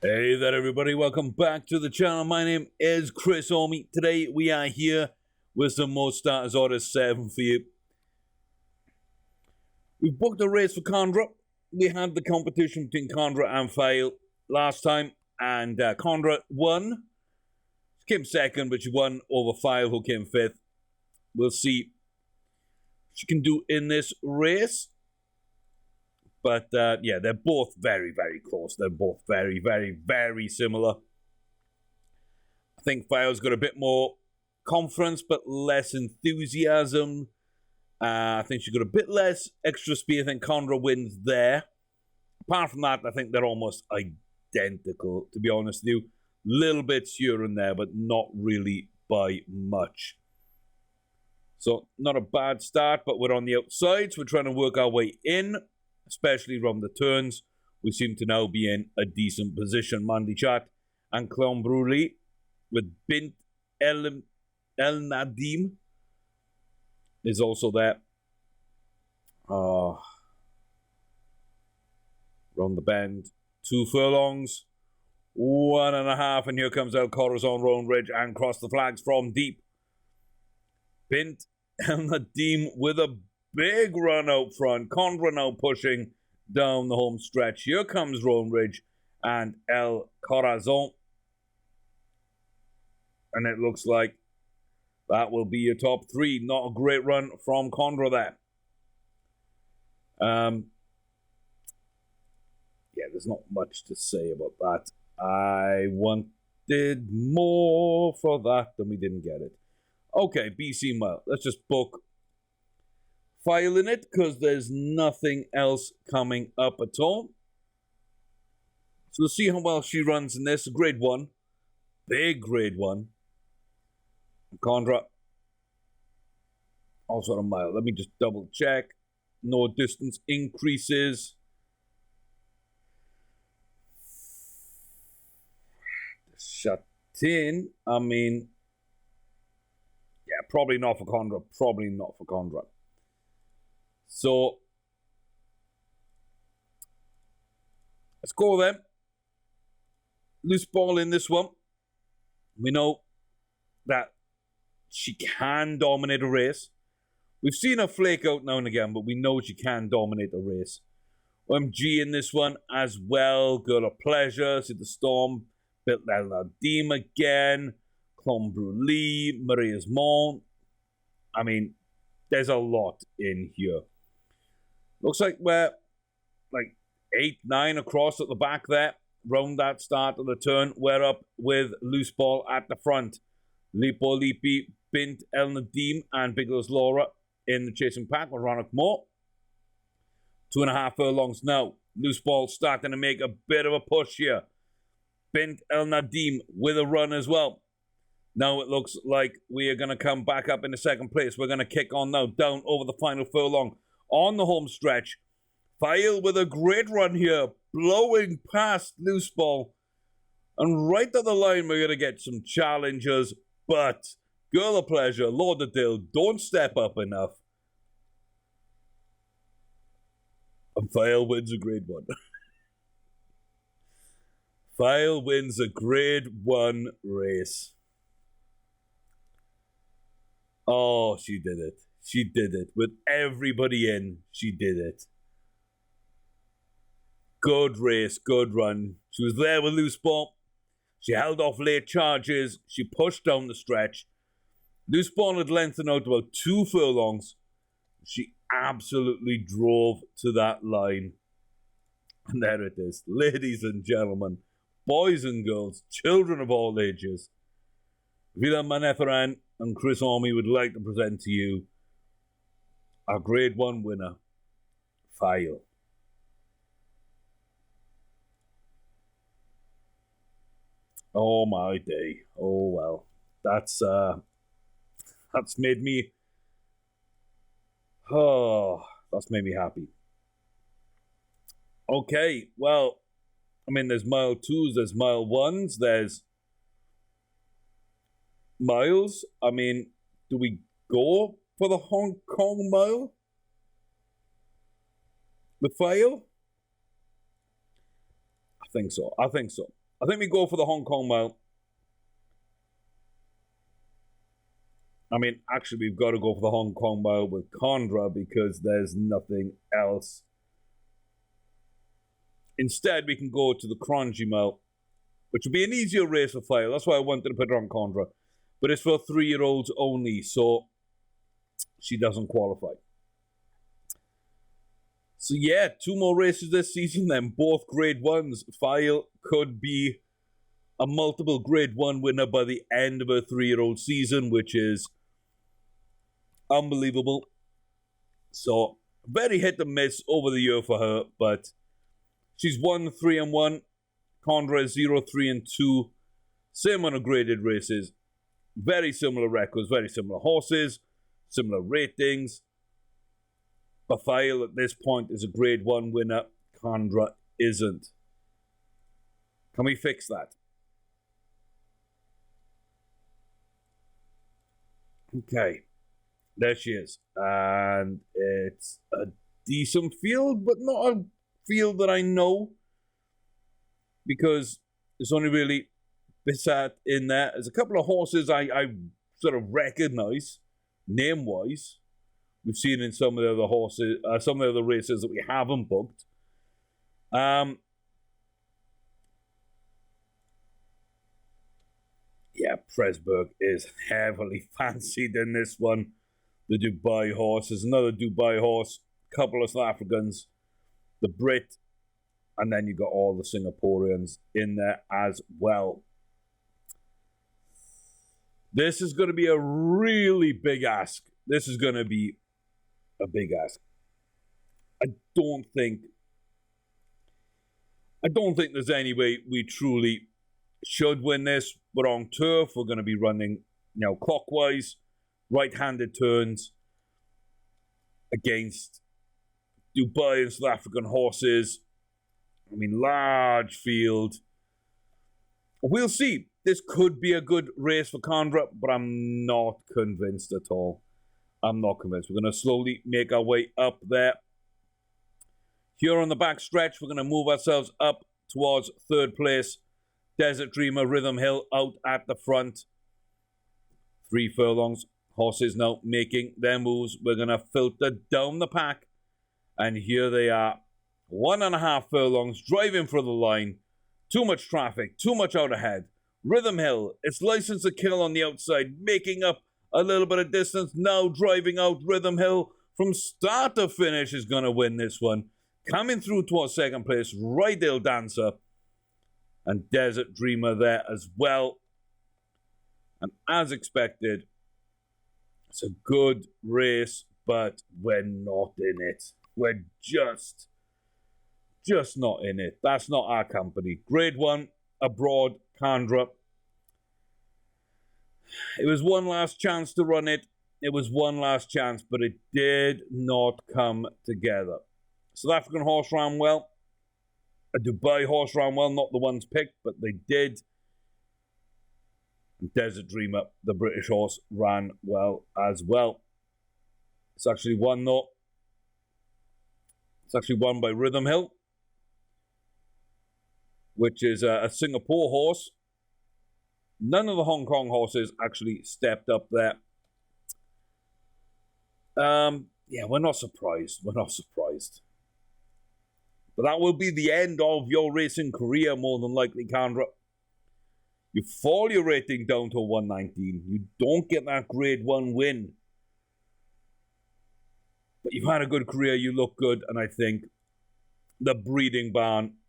Hey there everybody, welcome back to the channel. My name is Chris Orme. Today we are here with some more Starters Order 7 for you. We've booked a race for Condra. We had the competition between Condra and Fail last time, and Condra won. She came second, but she won over Fail, who came fifth. We'll see what she can do in this race. But, yeah, they're both very, very close. They're both very, very, very similar. I think Fail's got a bit more confidence, but less enthusiasm. I think she's got a bit less extra speed. I think Condra wins there. Apart from that, I think they're almost identical, to be honest with you. Little bits here and there, but not really by much. So, not a bad start, but we're on the outside, so we're trying to work our way in. Especially from the turns, we seem to now be in a decent position. Mandy Chat and Clown Brûlé with Bint El Nadim is also there. Round the bend, 2 furlongs, 1.5, and here comes El Corazon, Roan Ridge, and cross the flags from deep. Bint El Nadim with a big run out front. Condra now pushing down the home stretch. Here comes Roan Ridge and El Corazon. And it looks like that will be your top 3. Not a great run from Condra there. Yeah, there's not much to say about that. I wanted more for that, and we didn't get it. Okay, BC Mile. Let's just book File in it, because there's nothing else coming up at all. So we'll see how well she runs in this. Grade 1. Big grade 1. Condra. Also on a mile. Let me just double check. No distance increases. Shut in. I mean, yeah, probably not for Condra. Probably not for Condra. So, let's go then. Loose ball in this one. We know that she can dominate a race. We've seen her flake out now and again, but we know she can dominate a race. OMG in this one as well. Girl of Pleasure, See the Storm, Bint El Nadim again, Clon Brûlé, Maria's Mont. I mean, there's a lot in here. Looks like we're like 8, 9 across at the back there. Round that start of the turn, we're up with Loose Ball at the front. Lipo Lipi, Bint El Nadim, and Biggles Laura in the chasing pack with Ronak Moore. 2.5 furlongs now. Loose Ball starting to make a bit of a push here. Bint El Nadim with a run as well. Now it looks like we are going to come back up into second place. We're going to kick on now down over the final furlong. On the home stretch, Fail with a great run here, blowing past Loose Ball. And right at the line, we're going to get some challengers, but Girl of Pleasure, Lauderdale, don't step up enough. And Fail wins a grade 1. Fail wins a grade 1 race. Oh, she did it. She did it. With everybody in, she did it. Good race, good run. She was there with Loose Ball. She held off late charges. She pushed down the stretch. Loose Ball had lengthened out about 2 furlongs. She absolutely drove to that line. And there it is. Ladies and gentlemen, boys and girls, children of all ages, Vila Manetheran and Chris Orme would like to present to you our grade 1 winner, Fail. Oh my day. Oh well. That's made me happy. Okay, well, I mean, there's mile 2s, there's mile 1s, there's miles. I mean, do we go for the Hong Kong mile? The Fail? I think so. I think we go for the Hong Kong Mile. I mean, actually, we've got to go for the Hong Kong Mile with Condra because there's nothing else. Instead, we can go to the Kranji Mile, which would be an easier race for Fire. That's why I wanted to put her on Condra. But it's for 3-year-olds only, so she doesn't qualify. So yeah, 2 more races this season, then both Grade 1s. File could be a multiple Grade 1 winner by the end of her 3-year-old season, which is unbelievable. So, very hit and miss over the year for her, but she's 1-3-1. Condra is 0-3-2. Same on her graded races. Very similar records, very similar horses, similar ratings. Bafile at this point is a Grade 1 winner. Condra isn't. Can we fix that? Okay. There she is. And it's a decent field, but not a field that I know. Because there's only really Bissat in there. There's a couple of horses I sort of recognize, name-wise. We've seen in some of the other horses, some of the other races that we haven't booked. Yeah, Presburg is heavily fancied in this one. The Dubai horse is another Dubai horse. Couple of South Africans, the Brit, and then you got all the Singaporeans in there as well. This is going to be a really big ask. This is going to be a big ask. I don't think there's any way we truly should win this. We're on turf. We're going to be running now clockwise, right-handed turns against Dubai and South African horses. I mean, large field. We'll see. This could be a good race for Condra, but I'm not convinced at all. I'm not convinced. We're going to slowly make our way up there. Here on the back stretch, we're going to move ourselves up towards 3rd place. Desert Dreamer, Rhythm Hill out at the front. 3 furlongs. Horses now making their moves. We're going to filter down the pack. And here they are. 1.5 furlongs, driving for the line. Too much traffic, too much out ahead. Rhythm Hill, it's License to Kill on the outside, making up a little bit of distance. Now driving out Rhythm Hill from start to finish is going to win this one. Coming through towards 2nd place, Rydale Dancer. And Desert Dreamer there as well. And as expected, it's a good race, but we're not in it. We're just not in it. That's not our company. Grade 1, abroad, Condra. It was one last chance to run it. It was one last chance, but it did not come together. South African horse ran well. A Dubai horse ran well, not the ones picked, but they did. And Desert Dreamer, the British horse, ran well as well. It's actually won, though. It's actually won by Rhythm Hill, which is a Singapore horse. None of the Hong Kong horses actually stepped up there. Yeah, we're not surprised. We're not surprised. But that will be the end of your racing career, more than likely, Condra. You fall your rating down to 119. You don't get that Grade 1 win. But you've had a good career. You look good. And I think the breeding barn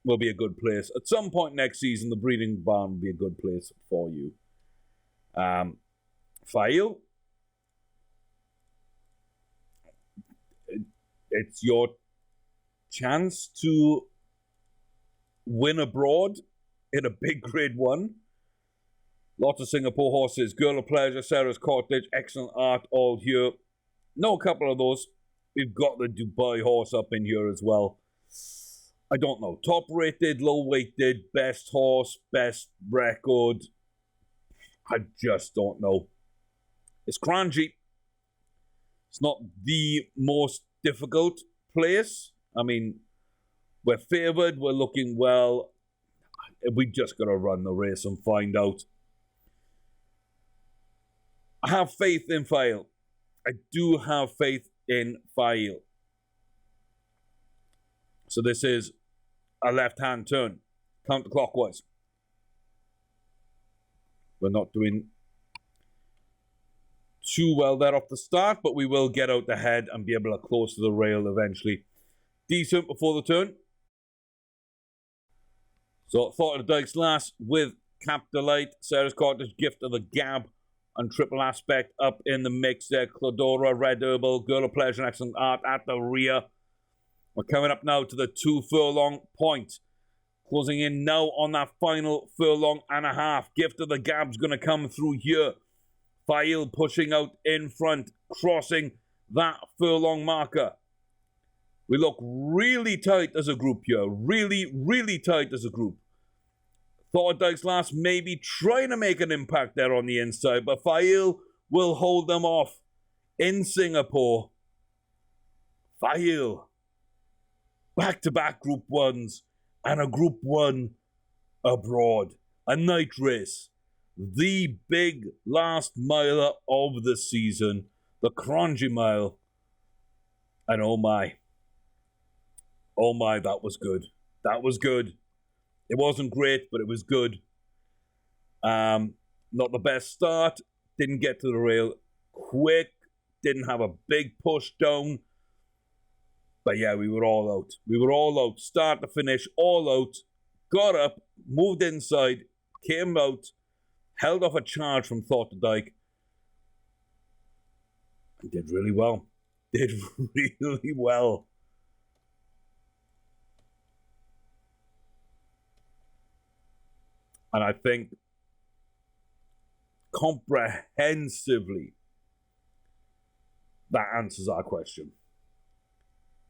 will be a good place. At some point next season, the breeding barn will be a good place for you. File. It's your chance to win abroad in a big Grade 1. Lots of Singapore horses. Girl of Pleasure, Sarah's Cottage, Excellent Art, all here. No, a couple of those. We've got the Dubai horse up in here as well. I don't know. Top rated, low weighted, best horse, best record. I just don't know. It's Kranji. It's not the most difficult place. I mean, we're favoured. We're looking well. We just got to run the race and find out. I have faith in File. I do have faith in File. So this is a left-hand turn, counterclockwise. We're not doing too well there off the start, but we will get out ahead and be able to close to the rail eventually. Decent before the turn. So Thought of the Dykes last with Cap Delight, Sarah's Cottage, Gift of the Gab, and Triple Aspect up in the mix there. Clodora, Red Herbal, Girl of Pleasure, and Excellent Art at the rear. We're coming up now to the 2 furlong point. Closing in now on that final furlong and a half. Gift of the Gab's going to come through here. File pushing out in front, crossing that furlong marker. We look really tight as a group here. Really, really tight as a group. Thought Dykes last maybe trying to make an impact there on the inside, but File will hold them off in Singapore. File. Back-to-back Group 1s and a Group 1 abroad. A night race. The big last miler of the season. The Crongy Mile. And oh my, that was good. That was good. It wasn't great, but it was good. Not the best start. Didn't get to the rail quick. Didn't have a big push down. But yeah, we were all out. We were all out. Start to finish, all out. Got up, moved inside, came out, held off a charge from Thought the Dyke. And did really well. Did really well. And I think comprehensively that answers our question.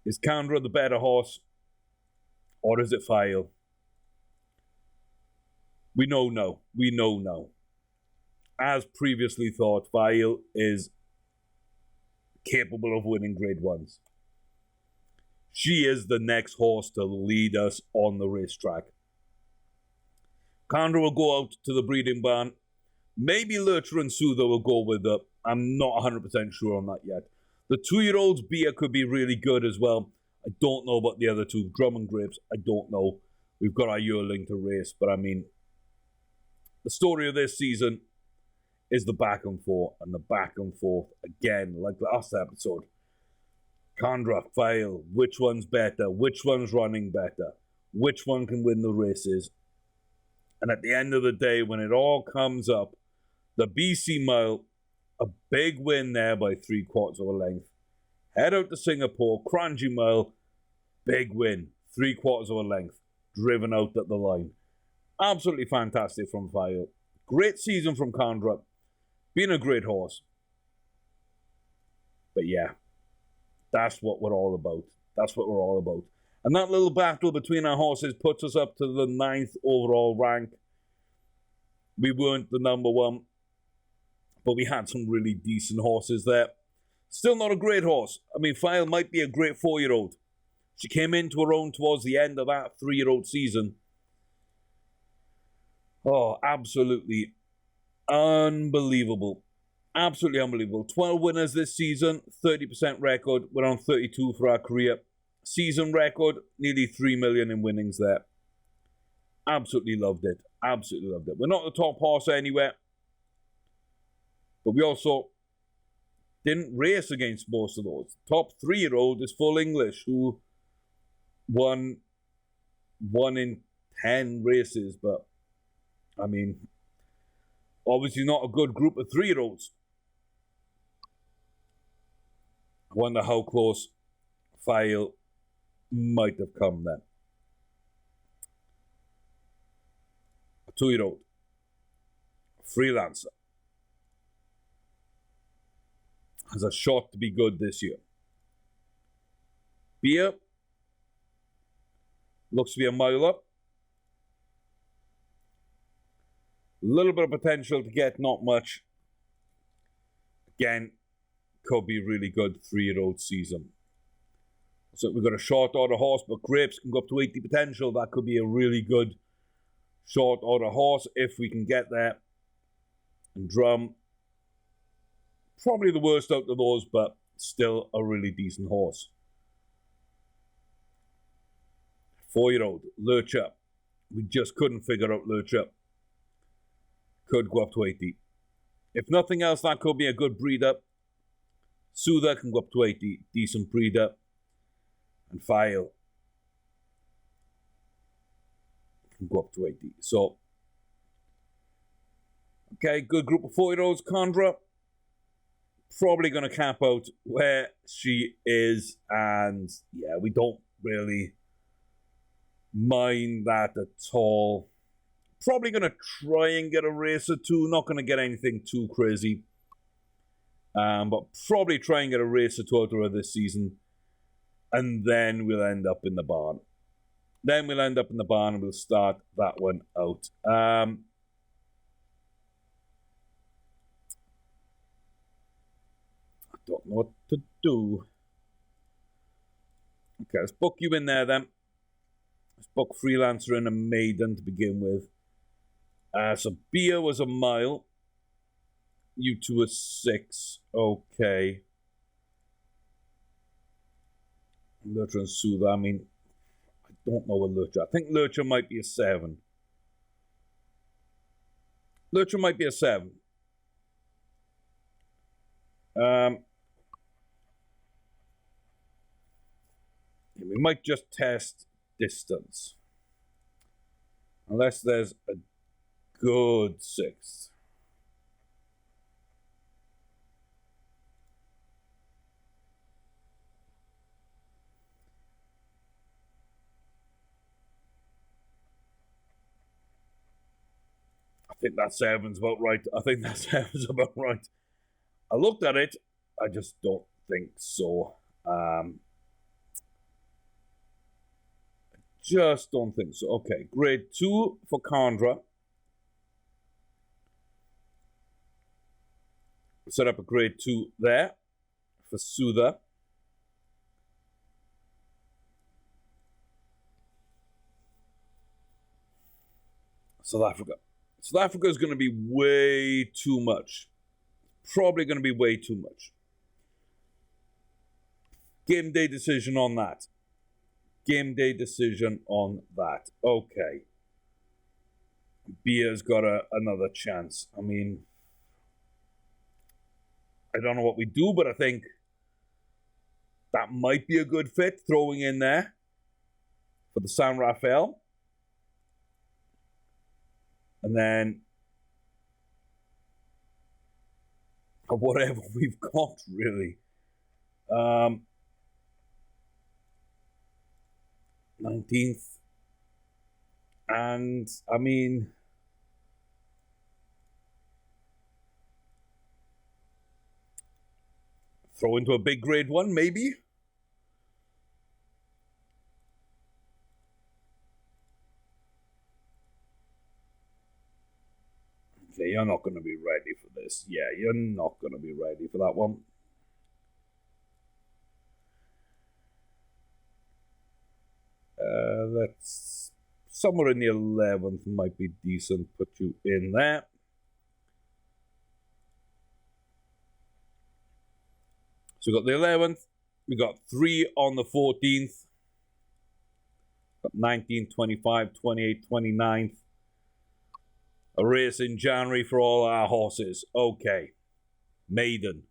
Is Candra the better horse, or is it File? We know no. We know no. As previously thought, File is capable of winning Grade 1s. She is the next horse to lead us on the racetrack. Candra will go out to the breeding barn. Maybe Lurcher and Soother will go with her. I'm not 100% sure on that yet. The 2-year-old's Beer could be really good as well. I don't know about the other two. Drum and Grapes, I don't know. We've got our yearling to race, but I mean, the story of this season is the back and forth, and the back and forth again, like last episode. Candra, File, which one's better? Which one's running better? Which one can win the races? And at the end of the day, when it all comes up, the BC Mile, a big win there by 3/4 of a length. Head out to Singapore, Crongy Mile, big win, 3/4 of a length, driven out at the line. Absolutely fantastic from File. Great season from Candra. Been a great horse. But yeah, that's what we're all about. That's what we're all about. And that little battle between our horses puts us up to the 9th overall rank. We weren't the number 1, but we had some really decent horses there. Still not a great horse. I mean, File might be a great 4-year-old. She came into her own towards the end of that 3-year-old season. Oh, absolutely unbelievable. Absolutely unbelievable. 12 winners this season, 30% record. We're on 32 for our career. Season record, nearly 3 million in winnings there. Absolutely loved it. Absolutely loved it. We're not the top horse anywhere. But we also didn't race against most of those. Top 3-year-old is Full English, who won 1 in 10 races. But, I mean, obviously not a good group of 3-year-olds. I wonder how close File might have come then. A 2-year-old. Freelancer. Has a shot to be good this year. Beer. Looks to be a mile up. A little bit of potential to get, not much. Again, could be really good 3-year-old season. So we've got a short order horse, but Grapes can go up to 80 potential. That could be a really good Short order horse if we can get there. And Drum, probably the worst out of those, but still a really decent horse. 4-year-old, Lurcher. We just couldn't figure out Lurcher. Could go up to 80. If nothing else, that could be a good breeder. Soother can go up to 80. Decent breeder. And File can go up to 80. So, okay, good group of 4-year-olds. Condra, probably going to cap out where she is. And, yeah, we don't really mind that at all. Probably going to try and get a race or two. Not going to get anything too crazy. But probably try and get a race or two out of her this season. And then we'll end up in the barn. And we'll start that one out. I don't know what to do. Okay, let's book you in there then. Let's book Freelancer and a Maiden to begin with. So Bia was a mile. You two are 6. Okay. Lurcher and Soother. I mean, I don't know what Lurcher. I think Lurcher might be a 7. Lurcher might be a 7. We might just test distance. Unless there's a good 6th. I think that 7's about right. I looked at it. I just don't think so. Just don't think so. Okay, grade 2 for Condra. Set up a grade 2 there for Soother. South Africa. South Africa is going to be way too much. Probably going to be way too much. Game day decision on that. Okay. Bia's got another chance. I mean, I don't know what we do, but I think that might be a good fit, throwing in there for the San Rafael. And then whatever we've got, really. 19th. And, I mean, throw into a big grade 1, maybe? Okay, you're not going to be ready for this. Yeah, you're not going to be ready for that one. Let's... somewhere in the 11th might be decent. Put you in there. So we got the 11th. We got 3 on the 14th. Got 19, 25, 28, 29th. A race in January for all our horses. Okay. Maiden.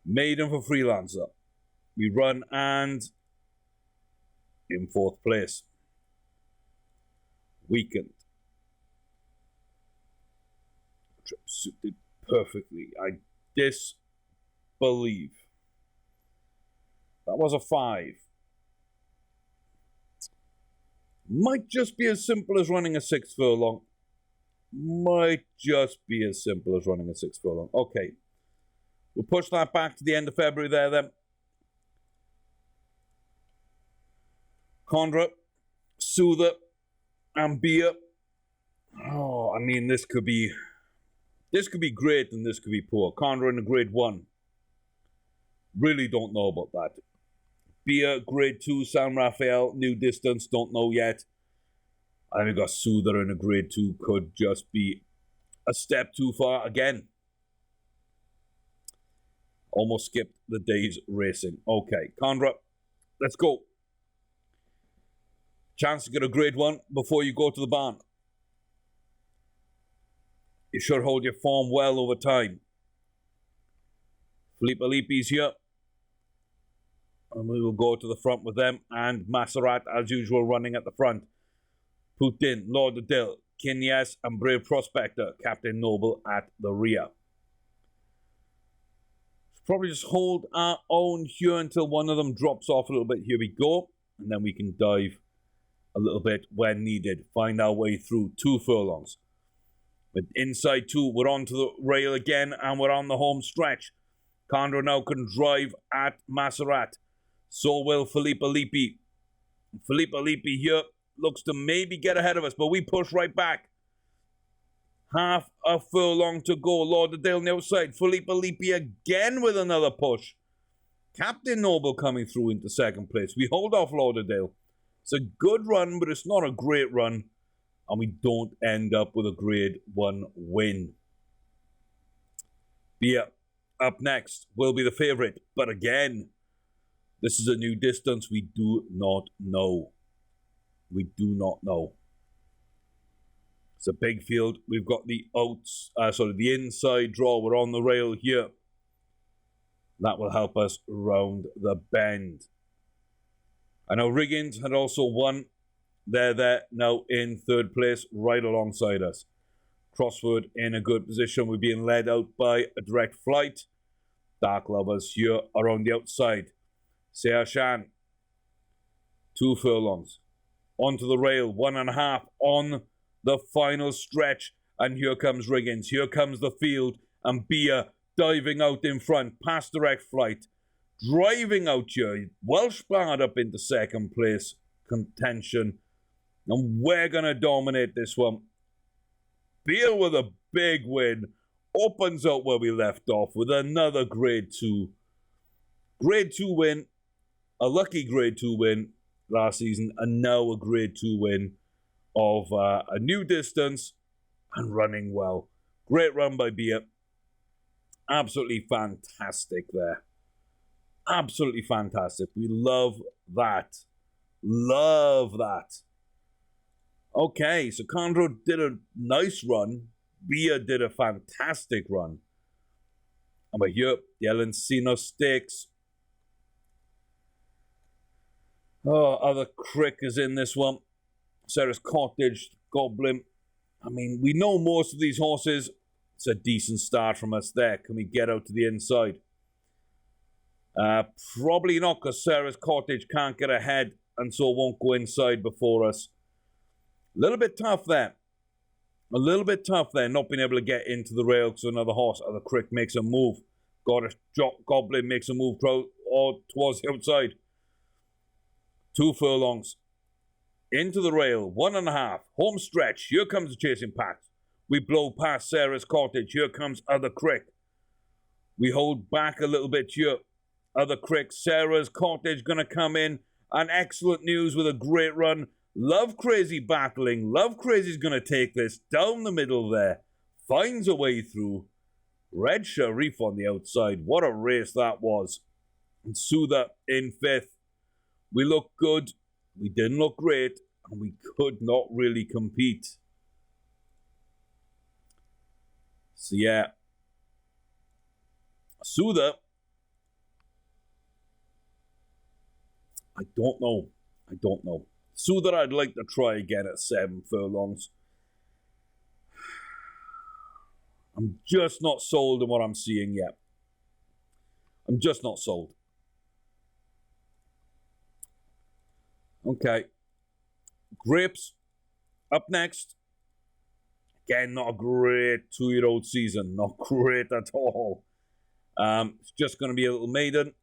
Maiden for Freelancer. We run and in 4th place. Weekend. Trip suited perfectly. I disbelieve. That was a 5. Might just be as simple as running a 6 furlong. Might just be as simple as running a 6 furlong. Okay. We'll push that back to the end of February there then. Condra, Soother, and Bia. Oh, I mean, this could be great and this could be poor. Condra in a grade 1. Really don't know about that. Bia, grade 2, San Rafael, new distance, don't know yet. And we got Soother in a grade 2. Could just be a step too far again. Almost skipped the day's racing. Okay, Condra, let's go. Chance to get a grade 1 before you go to the barn. You should hold your form well over time. Filippa Lippi's here. And we will go to the front with them. And Maserat, as usual, running at the front. Putin, Lord of Dill, Kinyas, and Brave Prospector, Captain Noble at the rear. Probably just hold our own here until one of them drops off a little bit. Here we go. And then we can dive a little bit when needed. Find our way through 2 furlongs. With inside 2, we're onto the rail again and we're on the home stretch. Condor now can drive at Maserat. So will Filippa Lippi. Filippa Lippi here looks to maybe get ahead of us, but we push right back. Half a furlong to go. Lauderdale on the outside. Filippa Lippi again with another push. Captain Noble coming through into second place. We hold off Lauderdale. It's a good run, but it's not a great run. And we don't end up with a grade 1 win. Bia up next will be the favourite. But again, this is a new distance we do not know. We do not know. It's a big field. We've got the the inside draw. We're on the rail here. That will help us round the bend. I know Riggins had also won. They're there now in third place, right alongside us. Crossword in a good position. We're being led out by a direct flight. Dark Lovers here around the outside. Seah Shan. 2 furlongs. Onto the rail. 1.5 on the final stretch, and here comes Riggins, here comes the field, and Bia diving out in front, past direct flight, driving out here, Welsh Bard up into second place contention, and we're going to dominate this one. Bia with a big win, opens out where we left off with another grade 2. Grade 2 win, a lucky grade 2 win last season, and now a grade 2 win of a new distance and running well. Great run by Bia. Absolutely fantastic there. Absolutely fantastic. We love that. Love that. Okay, so Condro did a nice run. Bia did a fantastic run. And we're here, the Elencino Stakes. Oh, other crickers in this one. Sarah's Cottage, Goblin. I mean, we know most of these horses. It's a decent start from us there. Can we get out to the inside? Probably not, because Sarah's Cottage can't get ahead and so won't go inside before us. A little bit tough there. A little bit tough there, not being able to get into the rail because another horse. Other Crick makes a move. Goblin makes a move towards the outside. 2 furlongs. Into the rail, 1.5, home stretch. Here comes the chasing pack. We blow past Sarah's Cottage. Here comes Other Crick. We hold back a little bit here. Other Crick, Sarah's Cottage going to come in. And excellent news with a great run. Love Crazy battling. Love Crazy's going to take this down the middle there. Finds a way through. Red Sharif on the outside. What a race that was. And Soother in 5th. We look good. We didn't look great, and we could not really compete. So yeah, Soother, I don't know. Soother, I'd like to try again at 7 furlongs. I'm just not sold on what I'm seeing yet. I'm just not sold. Okay. Grapes up next. Again, not a great 2-year-old season. Not great at all. It's just going to be a little maiden.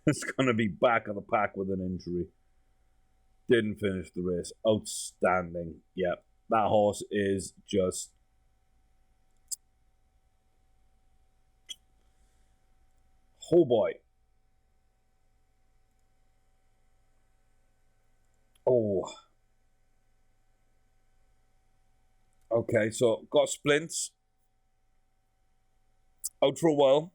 It's going to be back of the pack with an injury. Didn't finish the race. Outstanding. Yeah, that horse is just... Oh boy. Oh Oh. Okay, so got splints. Out for a while.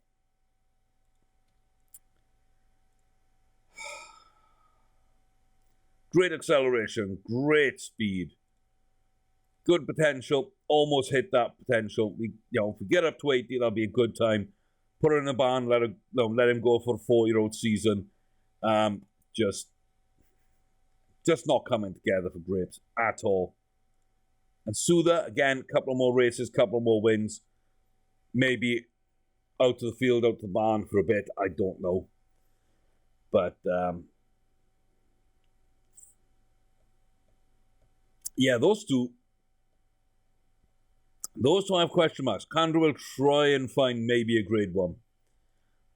Great acceleration, great speed, good potential. Almost hit that potential. If we get up to 80, that'll be a good time. Put her in a barn, let him go for a 4-year-old season. Just not coming together for Grapes at all. And Soother, again, a couple more races, couple more wins. Maybe out to the field, out to the barn for a bit. I don't know. But, yeah, those two have question marks. Condra will try and find maybe a grade 1.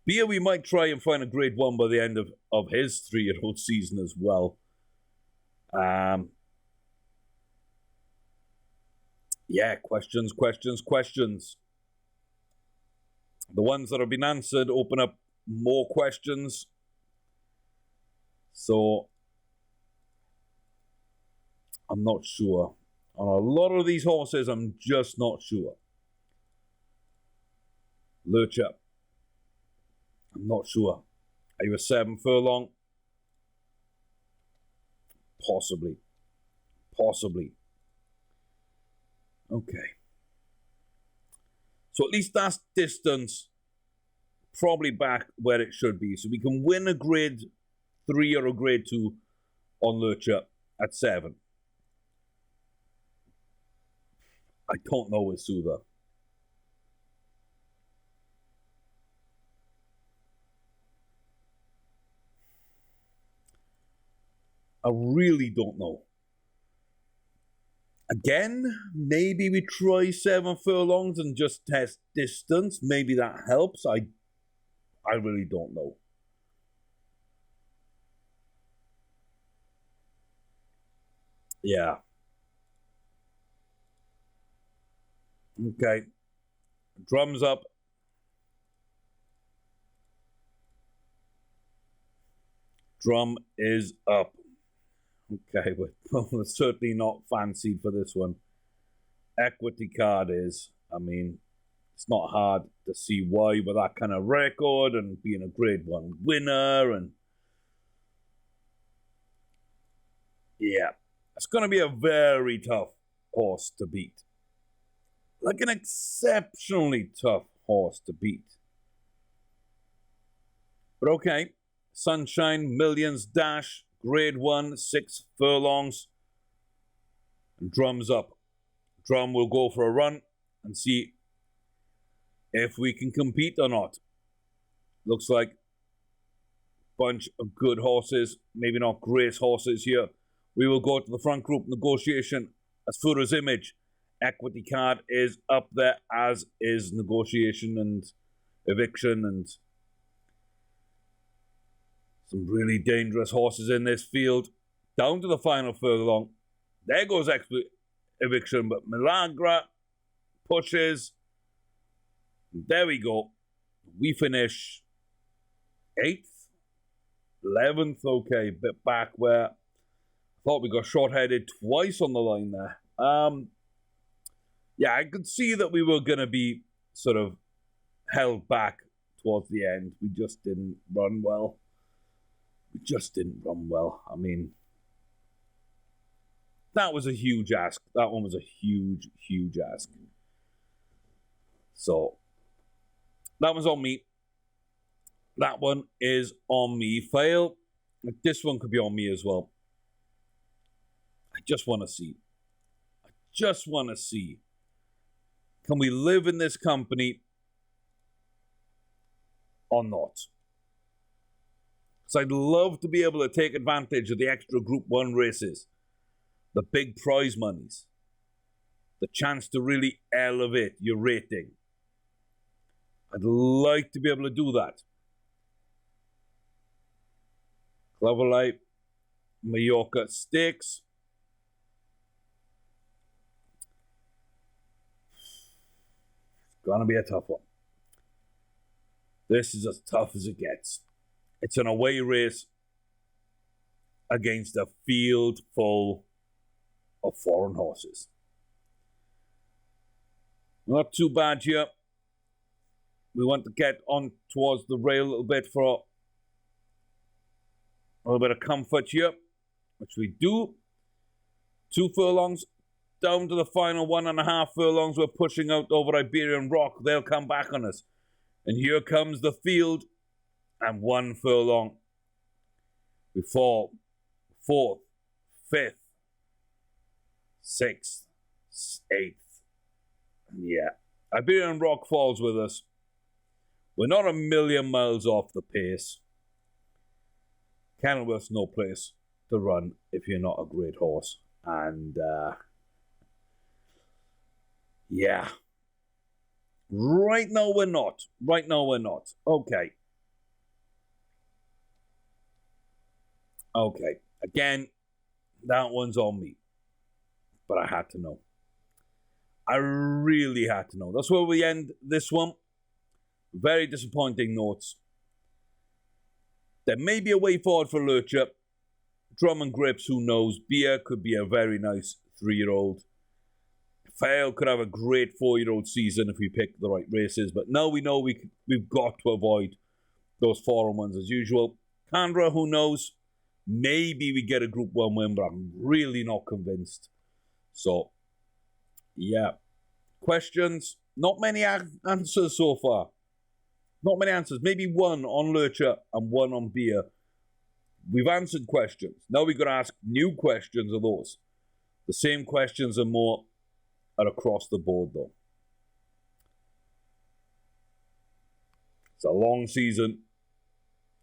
Beer, we might try and find a grade 1 by the end of his 3-year-old season as well. Yeah, questions. The ones that have been answered open up more questions. So, I'm not sure. On a lot of these horses, I'm just not sure. Lurcher. I'm not sure. Are you a 7 furlong? Possibly. Okay. So at least that's distance probably back where it should be. So we can win a grade 3 or a grade 2 on Lurcher at 7. I don't know with Soother. I really don't know. Again, maybe we try 7 furlongs and just test distance. Maybe that helps. I really don't know. Yeah. Okay. Drums up. Drum is up. Okay, we're certainly not fancied for this one. Equity card is. I mean, it's not hard to see why with that kind of record and being a grade 1 winner. And yeah, it's going to be a very tough horse to beat. Like an exceptionally tough horse to beat. But okay, Sunshine Millions Dash, grade 1, 6 furlongs. And Drum's up. Drum will go for a run and see if we can compete or not. Looks like a bunch of good horses, maybe not great horses here. We will go to the front group negotiation as far as Image. Equity card is up there, as is Negotiation and Eviction, and some really dangerous horses in this field. Down to the final furlong. There goes Eviction, but Milagra pushes. There we go. We finish 8th, 11th. Okay, bit back where I thought we got short-headed twice on the line there. Yeah, I could see that we were going to be sort of held back towards the end. We just didn't run well. I mean, that was a huge ask. That one was a huge, huge ask. So, that was on me. That one is on me. Fail. This one could be on me as well. I just want to see. Can we live in this company or not? So I'd love to be able to take advantage of the extra Group 1 races, the big prize monies, the chance to really elevate your rating. I'd like to be able to do that. Cloverlight, Mallorca Stakes. Gonna be a tough one. This is as tough as it gets. It's an away race against a field full of foreign horses. Not too bad here. We want to get on towards the rail a little bit for a little bit of comfort here, which we do. 2 furlongs down to the final 1.5 furlongs. We're pushing out over Iberian Rock. They'll come back on us. And here comes the field. And 1 furlong. We fall 4th, 5th, 6th, 8th. Yeah. Iberian Rock falls with us. We're not a million miles off the pace. Kenilworth's no place to run if you're not a great horse. And, yeah. Right now we're not. Right now we're not. Okay. Okay. Again, that one's on me. But I had to know. I really had to know. That's where we end this one. Very disappointing notes. There may be a way forward for Lurcher. Drum and Grips, who knows? Beer could be a very nice 3-year-old. Fail could have a great 4-year-old season if we pick the right races. But now we know we've got to avoid those foreign ones as usual. Candra, who knows? Maybe we get a Group 1 win, but I'm really not convinced. So, yeah. Questions? Not many answers so far. Not many answers. Maybe 1 on Lurcher and 1 on Beer. We've answered questions. Now we've got to ask new questions of those. The same questions and more are across the board, though. It's a long season.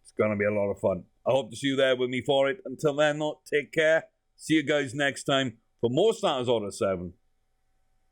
It's going to be a lot of fun. I hope to see you there with me for it. Until then, though, take care. See you guys next time for more Starters Order 7.